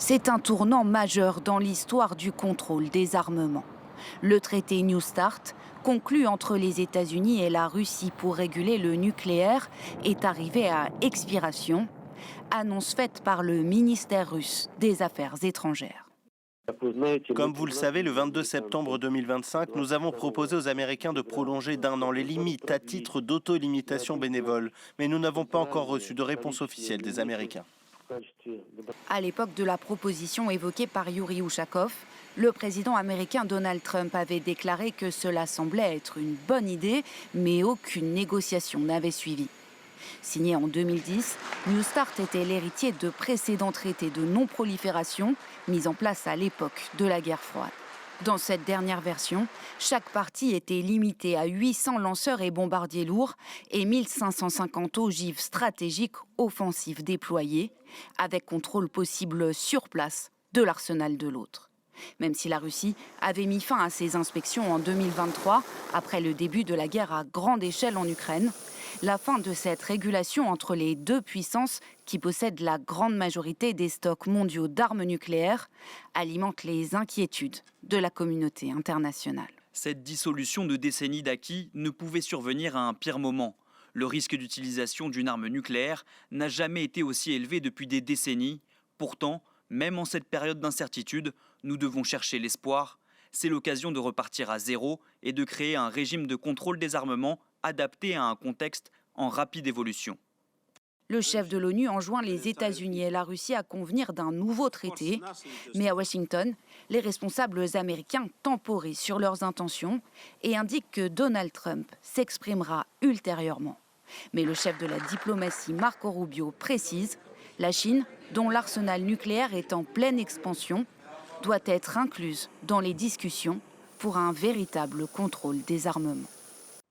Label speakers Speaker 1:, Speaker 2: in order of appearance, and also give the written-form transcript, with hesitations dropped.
Speaker 1: C'est un tournant majeur dans l'histoire du contrôle des armements. Le traité New START, conclu entre les États-Unis et la Russie pour réguler le nucléaire, est arrivé à expiration. Annonce faite par le ministère russe des Affaires étrangères.
Speaker 2: Comme vous le savez, le 22 septembre 2025, nous avons proposé aux Américains de prolonger d'1 an les limites à titre d'auto-limitation bénévole. Mais nous n'avons pas encore reçu de réponse officielle des Américains.
Speaker 1: À l'époque de la proposition évoquée par Yuri Ushakov, le président américain Donald Trump avait déclaré que cela semblait être une bonne idée, mais aucune négociation n'avait suivi. Signé en 2010, New START était l'héritier de précédents traités de non-prolifération mis en place à l'époque de la guerre froide. Dans cette dernière version, chaque partie était limitée à 800 lanceurs et bombardiers lourds et 1550 ogives stratégiques offensives déployées, avec contrôle possible sur place de l'arsenal de l'autre. Même si la Russie avait mis fin à ces inspections en 2023, après le début de la guerre à grande échelle en Ukraine, la fin de cette régulation entre les deux puissances qui possèdent la grande majorité des stocks mondiaux d'armes nucléaires alimente les inquiétudes de la communauté internationale.
Speaker 3: Cette dissolution de décennies d'acquis ne pouvait survenir à un pire moment. Le risque d'utilisation d'une arme nucléaire n'a jamais été aussi élevé depuis des décennies. Pourtant, même en cette période d'incertitude, nous devons chercher l'espoir. C'est l'occasion de repartir à zéro et de créer un régime de contrôle des armements adapté à un contexte en rapide évolution.
Speaker 1: Le chef de l'ONU enjoint les États-Unis et la Russie à convenir d'un nouveau traité. Mais à Washington, les responsables américains temporisent sur leurs intentions et indiquent que Donald Trump s'exprimera ultérieurement. Mais le chef de la diplomatie, Marco Rubio, précise « La Chine, dont l'arsenal nucléaire est en pleine expansion, doit être incluse dans les discussions pour un véritable contrôle des armements ».